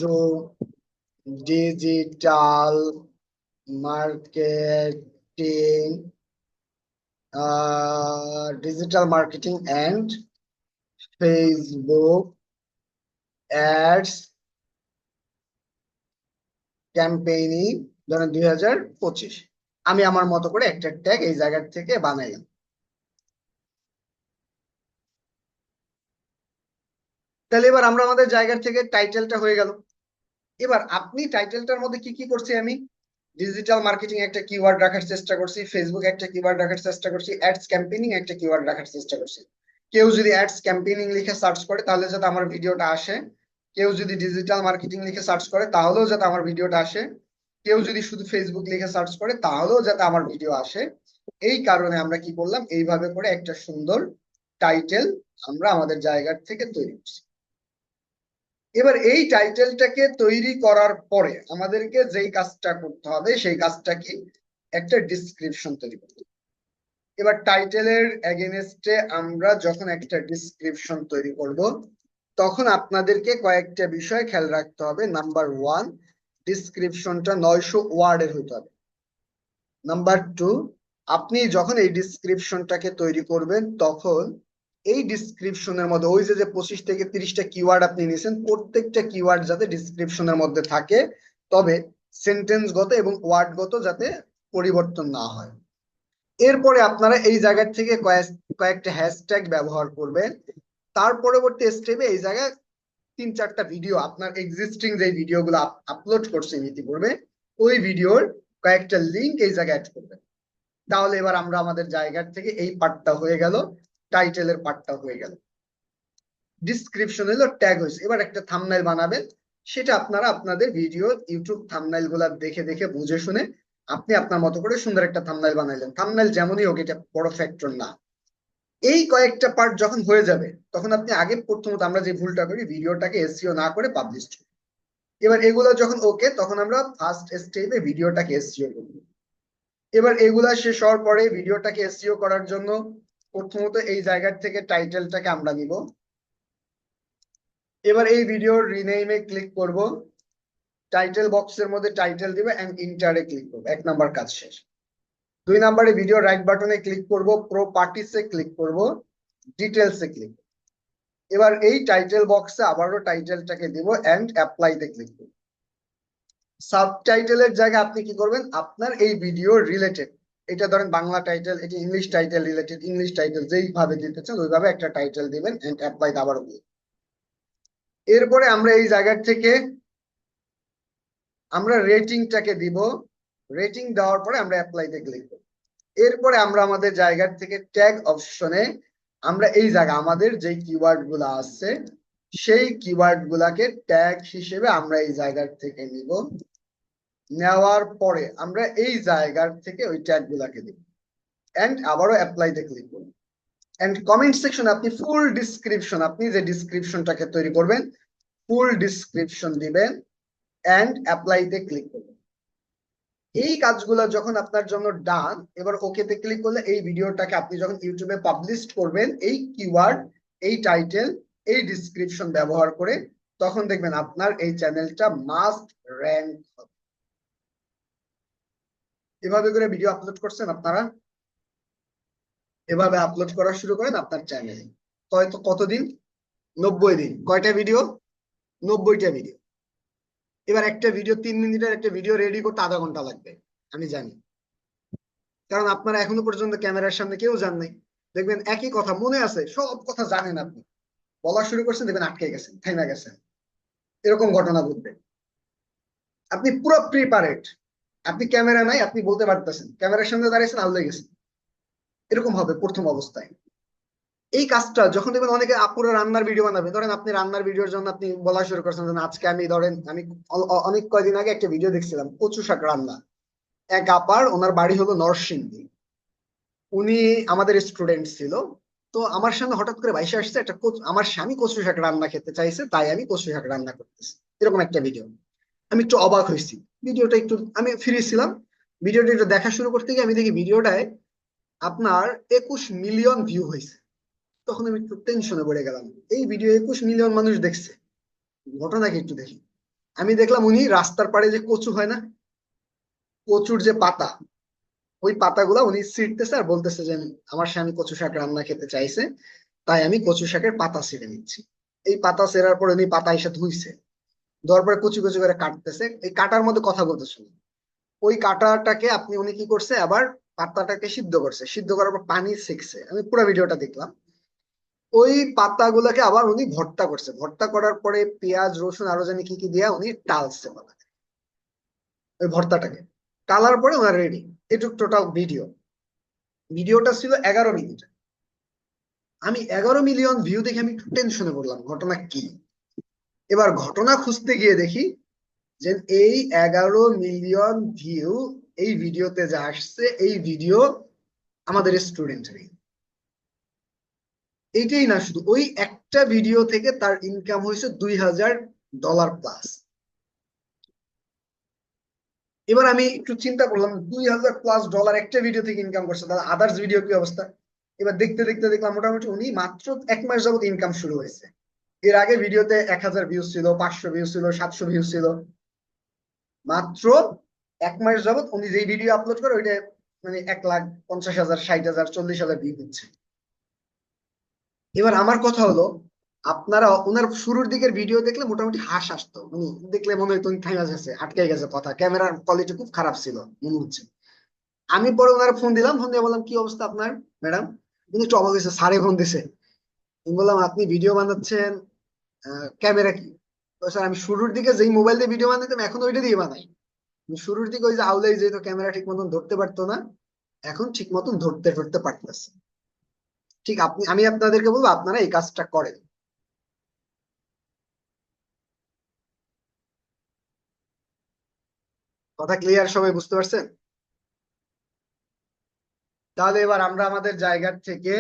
do digital marketing, digital marketing and Facebook ads campaigning, ধরেন 2025। আমি আমার মতো করে একটা ট্যাগ এই জায়গা থেকে বানাইলাম। তাহলে এবার আমরা আমাদের জায়গা থেকে টাইটেলটা হয়ে গেল। এবার আপনি টাইটেলটার মধ্যে কি কি করছি, আমি ডিজিটাল মার্কেটিং একটা কিওয়ার্ড রাখার চেষ্টা করছি, ফেসবুক একটা কিওয়ার্ড রাখার চেষ্টা করছি, অ্যাডস ক্যাম্পেইনিং একটা কিওয়ার্ড রাখার চেষ্টা করছি। কেউ যদি অ্যাডস ক্যাম্পেইনিং লিখে সার্চ করে তাহলে যাতে আমার ভিডিওটা আসে, কেউ যদি ডিজিটাল মার্কেটিং লিখে সার্চ করে তাহলেও যাতে আমার ভিডিওটা আসে, কেউ যদি শুধু ফেসবুক লিখে সার্চ করে তাহলেও যাতে আমার ভিডিও আসে। এই কারণে আমরা কি করলাম, এইভাবে করে একটা সুন্দর টাইটেল আমরা আমাদের জায়গা থেকে তৈরি করছি। এবার এই টাইটেলটাকে তৈরি করার পরে আমাদেরকে যেই কাজটা করতে হবে সেই কাজটা কি, একটা ডিসক্রিপশন তৈরি করতে হবে। এবার টাইটেলের এগেনস্টে আমরা যখন একটা ডিসক্রিপশন তৈরি করব তখন আপনাদেরকে কয়েকটা বিষয় খেয়াল রাখতে হবে। নাম্বার 1, ডিসক্রিপশনটা 900 ওয়ার্ডের হতে হবে। নাম্বার 2, আপনি যখন এই ডিসক্রিপশনটাকে তৈরি করবেন তখন এই ডিসক্রিপশনের মধ্যে ওই যে 25 থেকে 30টা কিওয়ার্ড আপনি নিয়েছেন, প্রত্যেকটা কিওয়ার্ড যাতে ডিসক্রিপশনের মধ্যে থাকে, তবে সেন্টেন্সগত এবং ওয়ার্ডগত যাতে পরিবর্তন না হয়। এরপরে আপনারা এই জায়গা থেকে কয়েকটা হ্যাশট্যাগ ব্যবহার করবেন। তার পরবর্তী স্টেপে এই জায়গায় 3-4টা ভিডিও, আপনার এক্সিস্টিং যে ভিডিওগুলো আপলোড করছেন ইতিপূর্বে, ওই ভিডিওর কয়েকটা লিংক এই জায়গায় অ্যাড করবেন। তাহলে এবার আমরা আমাদের জায়গার থেকে এই পার্টটা হয়ে গেল, টাইটেলের পার্টটা হয়ে গেল। ডিসক্রিপশন হলো ট্যাগ হয়েছে। এবার একটা থাম্বনেল বানাবেন, সেটা আপনারা আপনাদের ভিডিও ইউটিউব থাম্বনেল গুলা দেখে দেখে বুঝে শুনে আপনি আপনার মতো করে সুন্দর একটা থাম্বনেল বানাইলেন। থাম্বনেল যেমনই হোক, এটা বড় ফ্যাক্টর না। এই কয়েকটা পার্ট যখন হয়ে যাবে তখন আপনি আগে প্রথমত আমরা যে ভুলটা করি, ভিডিওটাকে এসইও না করে পাবলিশ করি। এবার এগুলো যখন ওকে, তখন আমরা ফার্স্ট স্টেপে ভিডিওটাকে এসইও করব। এবার এগুলা শেষ হওয়ার পরে ভিডিওটাকে এসইও করার জন্য প্রথমত এই জায়গা থেকে টাইটেলটাকে আমরা নিব। এবার এই ভিডিওর রিনেমে ক্লিক করব, টাইটেল বক্সের মধ্যে টাইটেল দিব এন্ড ইন্টারে ক্লিক করব। 1 নাম্বার কাজ শেষ। 2 নাম্বারে ভিডিও রাইট বাটনে ক্লিক করব, প্রপার্টিসে ক্লিক করব, ডিটেলসে ক্লিক। এবার এই টাইটেল বক্সে আবারও টাইটেলটাকে দিব এন্ড অ্যাপ্লাইতে ক্লিক করব। সাবটাইটেলের জায়গায় আপনি কি করবেন, আপনার এই ভিডিও রিলেটেড, এটা ধরেন বাংলা টাইটেল, এটা English title related, English title যেইভাবে দিতে চান ওইভাবে একটা টাইটেল দিবেন এন্ড অ্যাপ্লাইতে আবারও ক্লিক। এরপরে আমরা এই জায়গা থেকে আমরা রেটিংটাকে দিব, রেটিং দেওয়ার পরে আমরা অ্যাপ্লাইতে ক্লিক করব। এরপরে আমরা আমাদের জায়গা থেকে ট্যাগ অপশনে আমরা এই জায়গা আমাদের যে কিওয়ার্ড গুলা আছে সেই কিওয়ার্ড গুলাকে ট্যাগ হিসেবে আমরা এই জায়গার থেকে নিব। নেওয়ার পরে আমরা এই জায়গার থেকে ওই ট্যাগ গুলাকে দিব এন্ড আবারও অ্যাপ্লাইতে ক্লিক করব। এন্ড কমেন্ট সেকশন আপনি ফুল ডিসক্রিপশন, আপনি যে ডিসক্রিপশনটাকে তৈরি করবেন ফুল ডিসক্রিপশন দিবেন এন্ড অ্যাপ্লাইতে ক্লিক করবেন। এই কাজগুলো যখন আপনার জন্য ডান, এবার ওকেতে ক্লিক করলে এই ভিডিওটাকে আপনি যখন ইউটিউবে পাবলিশ করবেন এই কিওয়ার্ড, এই টাইটেল, এই ডিসক্রিপশন ব্যবহার করে, তখন দেখবেন আপনার এই চ্যানেলটা মাস্ট র‍্যাঙ্ক হবে। এভাবে করে ভিডিও আপলোড করছেন আপনারা, এভাবে আপলোড করা শুরু করেন আপনার চ্যানেলে। হয়তো কতদিন, 90 দিন। কয়টা ভিডিও, 90টা ভিডিও। এবার একটা ভিডিও 3 মিনিটের একটা ভিডিও রেডি করতে আধা ঘন্টা লাগবে, আমি জানি, কারণ আপনারা এখনো পর্যন্ত ক্যামেরার সামনে কেউ যান নাই। দেখবেন একই কথা মনে আছে, সব কথা জানেন, আপনি বলা শুরু করছেন দেখবেন আটকে গেছেন, থাইমা গেছেন, এরকম ঘটনা ঘটবে। আপনি পুরো প্রিপারেট, আপনি ক্যামেরা নাই, আপনি বলতে পারতেছেন, ক্যামেরার সামনে দাঁড়িয়েছেন আল্লাহ গেছেন, এরকম হবে প্রথম অবস্থায়। এই কাজটা যখন দেখবেন অনেকে আপুরা রান্নার ভিডিও বানাবে, ধরেন আপনি রান্নার ভিডিওর জন্য আপনি বলা শুরু করছেন, আজকে আমি ধরেন আমি অনেক কয়দিন আগে একটা ভিডিও দেখছিলাম কচু শাক রান্না। এক আপার, ওনার বাড়ি হলো নরসিংদী, উনি আমাদের স্টুডেন্ট ছিল। তো আমার সামনে হঠাৎ করে ভাইসে আসছে একটা আমার স্বামী কচু শাক রান্না খেতে চাইছে, তাই আমি কচু শাক রান্না করতেছি, এরকম একটা ভিডিও। আমি একটু অবাক হয়েছি, ভিডিওটা একটু আমি ফ্রি ছিলাম, ভিডিওটা একটু দেখা শুরু করতে গিয়ে আমি দেখি ভিডিওটায় আপনার 21 মিলিয়ন ভিউ হয়েছে। তখন আমি একটু টেনশনে পড়ে গেলাম। এই ভিডিও 21 মিলিয়ন মানুষ দেখছে, ঘটনা কি একটু দেখি। আমি দেখলাম উনি রাস্তার পাড়ে যে কচু হয় না, কচুর যে পাতা, ওই পাতাগুলা উনি ছিঁড়তেছে আর বলতেছে যে আমার স্বামী কচু শাক রান্না খেতে চাইছে, তাই আমি কচু শাকের পাতা ছিঁড়ে নিচ্ছি। এই পাতা ছেঁড়ার পরে উনি পাতা এসে ধুইছে, ধোয়ার পরে কুচি কুচি করে কাটতেছে, এই কাটার মধ্যে কথা বলতেছে না। ওই কাটাটাকে উনি কি করছে, আবার পাতাটাকে সিদ্ধ করছে, সিদ্ধ করার পর পানি সেকছে, আমি পুরো ভিডিওটা দেখলাম। ওই পাতাগুলোকে আবার উনি ভর্তা করছে, ভর্তা করার পরে পেঁয়াজ রসুন আরো জানি কি কি দিয়া উনি টালছে ওই ভর্তাটাকে। টালার পরে ওনার রেডি। এটুক টোটাল ভিডিও। ভিডিওটা ছিল 11 মিনিট। আমি 11 মিলিয়ন ভিউ দেখে আমি একটু টেনশনে পড়লাম, ঘটনা কি। এবার ঘটনা খুঁজতে গিয়ে দেখি যে এই 11 মিলিয়ন ভিউ এই ভিডিওতে যা আসছে, এই ভিডিও আমাদের স্টুডেন্টেরই। এইটাই না, শুধু ওই একটা ভিডিও থেকে তার ইনকাম হয়েছে $2000 প্লাস। এবার আমি একটু চিন্তা করলাম, $2000+ একটা ভিডিও থেকে ইনকাম করছে, তাহলে আদার্স ভিডিও কি অবস্থা। এবার দেখতে দেখতে দেখলাম মোটামুটি উনি মাত্র 1 মাস যাবত ইনকাম শুরু হয়েছে। এর আগে ভিডিওতে 1000 ভিউজ ছিল, 500 ভিউজ ছিল, 700 ভিউজ ছিল। মাত্র 1 মাস যাবত উনি যে ভিডিও আপলোড করে ওইটা মানে 1,50,000, 60,000, 40,000 ভিউ হচ্ছে। এবার আমার কথা হলো, আপনারা ওনার শুরুর দিকের ভিডিও দেখলে মোটামুটি হাসি আসতো, মানে দেখলে মনে হতো উনি থাইমা গেছে, আটকে গেছে কথা, ক্যামেরার কোয়ালিটি খুব খারাপ ছিল মনে হচ্ছে। আমি পরে ওনার ফোন দিলাম, ফোন দিয়ে বললাম কি অবস্থা আপনার ম্যাডাম। উনি একটু অবাক হয়েছে, স্যারে ফোন দিছে। আমি বললাম আপনি ভিডিও বানাচ্ছেন, ক্যামেরা কি? তো স্যার আমি শুরুর দিকে যেই মোবাইল দিয়ে ভিডিও বানাইতাম এখন ওইটা দিয়ে বানাই। শুরুর দিকে ওই যে আউলাই যেত, ক্যামেরা ঠিক মতন ধরতে পারতো না, এখন ঠিক মতন ধরতে ধরতে পারতেছে। ঠিক আমি আপনাদেরকে বলবো আপনারা এই কাজটা করেন। কথা ক্লিয়ার, সবাই বুঝতে পারছেন? তাহলে এবার আমরা আমাদের জায়গার থেকে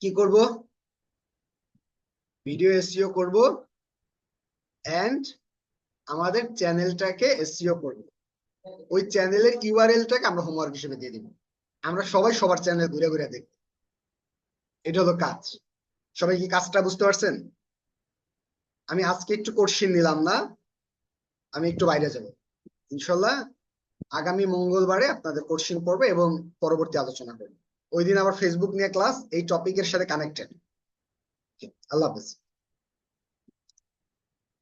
কি করব, ভিডিও এসইও করব, এন্ড আমাদের চ্যানেলটাকে এসইও করব। ওই চ্যানেলের ইউআরএলটাকে আমরা হোমওয়ার্ক হিসেবে দিয়ে দিব। আমরা সবাই সবার চ্যানেল ঘুরে ঘুরে দেখব। এটা হলো কাজ। সবাই কি কাজটা বুঝতে পারছেন? আমি আজকে একটু কোশ্চিন নিলাম না, আমি একটু বাইরে যাব ইনশাল্লাহ। আগামী মঙ্গলবারে আপনাদের কোশ্চিন পড়বে এবং পরবর্তী আলোচনা করবো। ওই দিন আবার ফেসবুক নিয়ে ক্লাস, এই টপিকের সাথে কানেক্টেড। আল্লাহ হাফেজ।